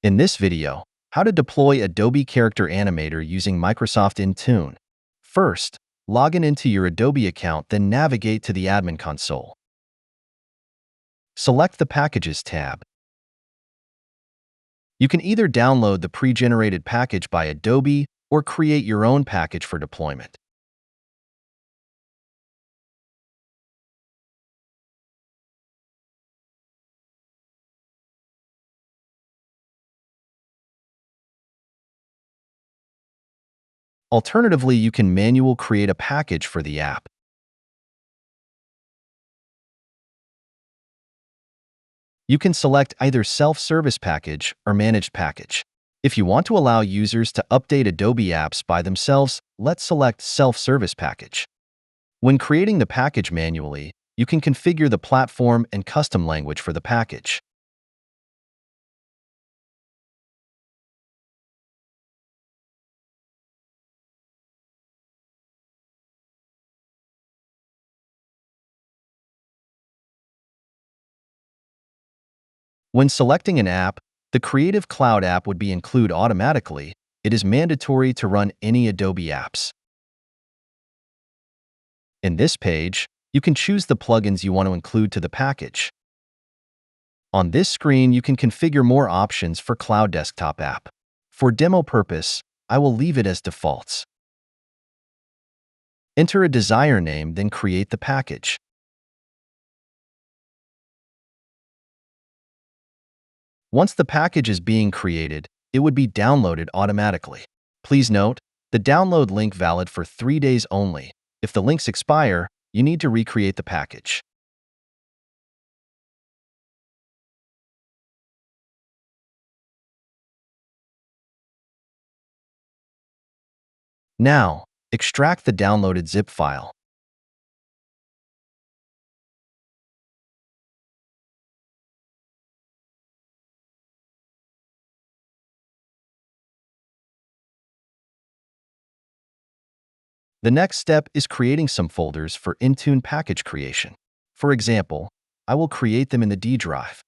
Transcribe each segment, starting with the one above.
In this video, how to deploy Adobe Character Animator using Microsoft Intune. First, log into your Adobe account, then navigate to the Admin console. Select the Packages tab. You can either download the pre-generated package by Adobe or create your own package for deployment. Alternatively, you can manually create a package for the app. You can select either self-service package or managed package. If you want to allow users to update Adobe apps by themselves, let's select self-service package. When creating the package manually, you can configure the platform and custom language for the package. When selecting an app, the Creative Cloud app would be included automatically. It is mandatory to run any Adobe apps. In this page, you can choose the plugins you want to include to the package. On this screen, you can configure more options for Cloud Desktop app. For demo purpose, I will leave it as defaults. Enter a desired name, then create the package. Once the package is being created, it would be downloaded automatically. Please note, the download link valid for 3 days only. If the links expire, you need to recreate the package. Now, extract the downloaded zip file. The next step is creating some folders for Intune package creation. For example, I will create them in the D drive.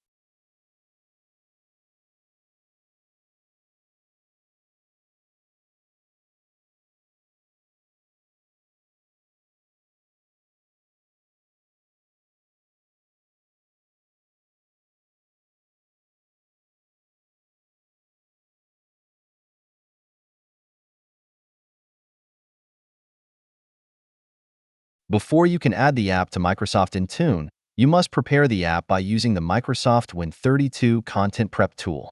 Before you can add the app to Microsoft Intune, you must prepare the app by using the Microsoft Win32 Content Prep tool.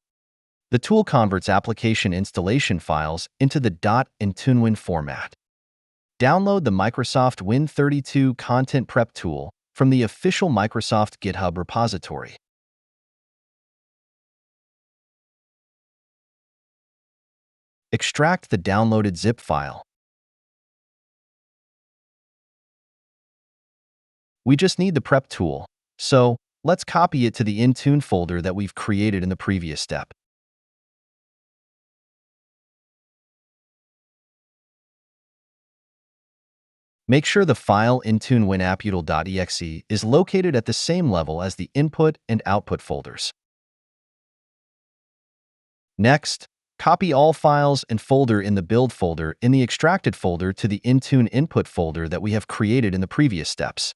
The tool converts application installation files into the .IntuneWin format. Download the Microsoft Win32 Content Prep tool from the official Microsoft GitHub repository. Extract the downloaded zip file. We just need the prep tool, so let's copy it to the Intune folder that we've created in the previous step. Make sure the file IntuneWinAppUtil.exe is located at the same level as the input and output folders. Next, copy all files and folder in the build folder in the extracted folder to the Intune input folder that we have created in the previous steps.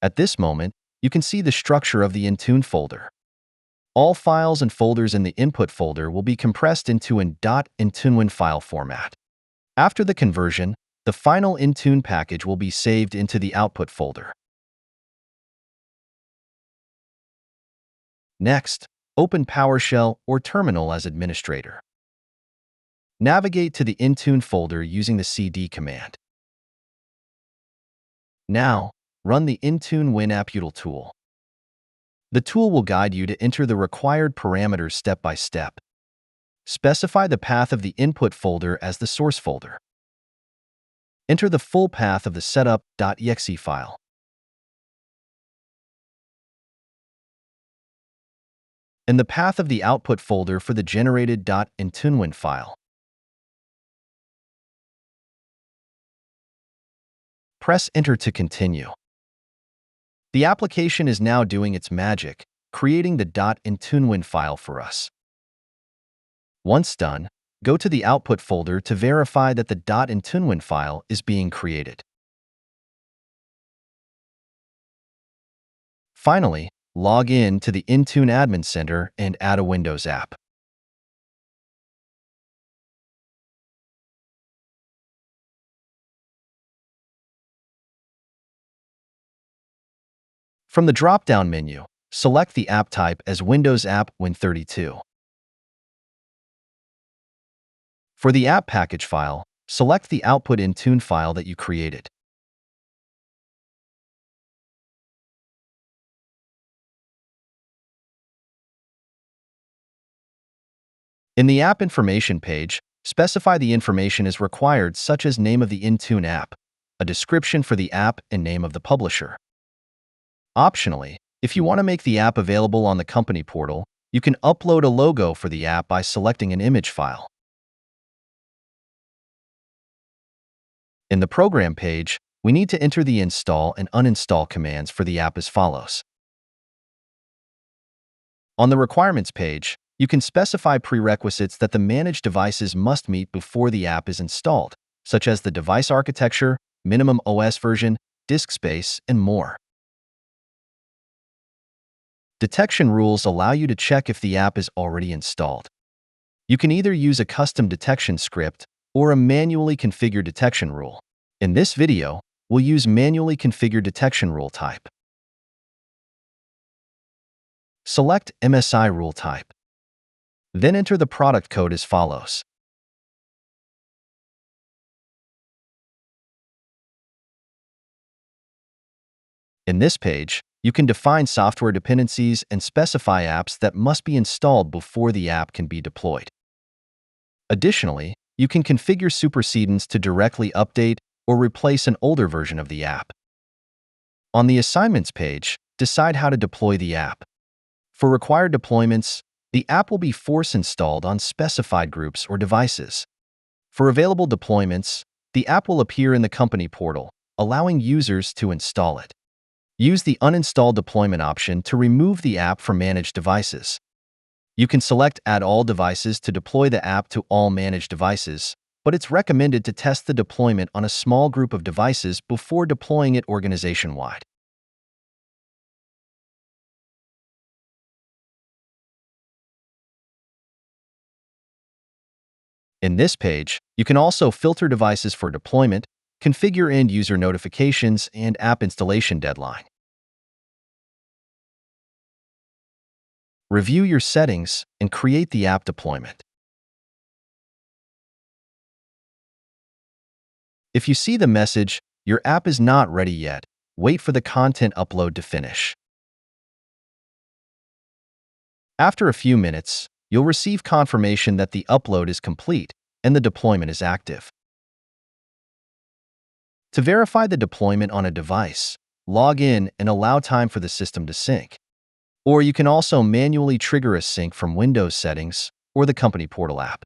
At this moment, you can see the structure of the Intune folder. All files and folders in the input folder will be compressed into an .IntuneWin file format. After the conversion, the final Intune package will be saved into the output folder. Next, open PowerShell or Terminal as administrator. Navigate to the Intune folder using the cd command. Now, run the Intune WinAppUtil tool. The tool will guide you to enter the required parameters step by step. Specify the path of the input folder as the source folder. Enter the full path of the setup.exe file. and the path of the output folder for the generated .IntuneWin file. Press Enter to continue. The application is now doing its magic, creating the .IntuneWin file for us. Once done, go to the output folder to verify that the .IntuneWin file is being created. Finally, log in to the Intune Admin Center and add a Windows app. From the drop-down menu, select the app type as Windows App Win32. For the app package file, select the output Intune file that you created. In the app information page, specify the information as required, such as name of the Intune app, a description for the app, and name of the publisher. Optionally, if you want to make the app available on the company portal, you can upload a logo for the app by selecting an image file. In the program page, we need to enter the install and uninstall commands for the app as follows. On the requirements page, you can specify prerequisites that the managed devices must meet before the app is installed, such as the device architecture, minimum OS version, disk space, and more. Detection rules allow you to check if the app is already installed. You can either use a custom detection script or a manually configured detection rule. In this video, we'll use manually configured detection rule type. Select MSI rule type. Then enter the product code as follows. In this page, you can define software dependencies and specify apps that must be installed before the app can be deployed. Additionally, you can configure supersedence to directly update or replace an older version of the app. On the assignments page, decide how to deploy the app. For required deployments, the app will be force installed on specified groups or devices. For available deployments, the app will appear in the company portal, allowing users to install it. Use the Uninstall Deployment option to remove the app from managed devices. You can select Add All Devices to deploy the app to all managed devices, but it's recommended to test the deployment on a small group of devices before deploying it organization-wide. In this page, you can also filter devices for deployment, configure end-user notifications, and app installation deadline. Review your settings and create the app deployment. If you see the message, "Your app is not ready yet," wait for the content upload to finish. After a few minutes, you'll receive confirmation that the upload is complete and the deployment is active. To verify the deployment on a device, log in and allow time for the system to sync. Or you can also manually trigger a sync from Windows settings or the company portal app.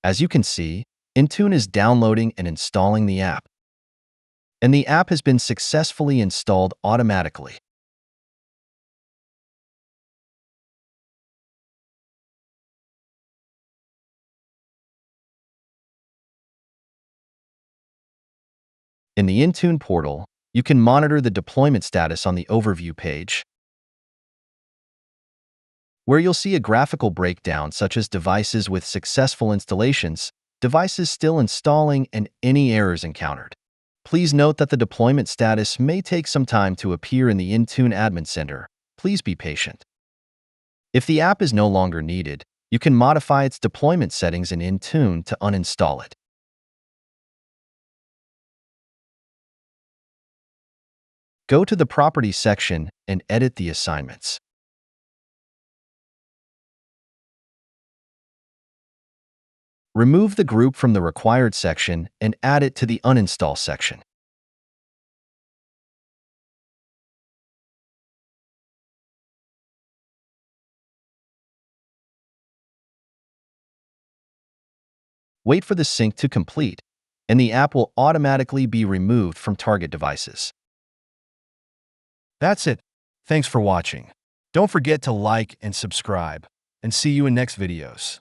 As you can see, Intune is downloading and installing the app, and the app has been successfully installed automatically. In the Intune portal, you can monitor the deployment status on the Overview page, where you'll see a graphical breakdown such as devices with successful installations, devices still installing, and any errors encountered. Please note that the deployment status may take some time to appear in the Intune Admin Center. Please be patient. If the app is no longer needed, you can modify its deployment settings in Intune to uninstall it. Go to the Properties section and edit the assignments. Remove the group from the Required section and add it to the Uninstall section. Wait for the sync to complete, and the app will automatically be removed from target devices. That's it. Thanks for watching. Don't forget to like and subscribe, and see you in next videos.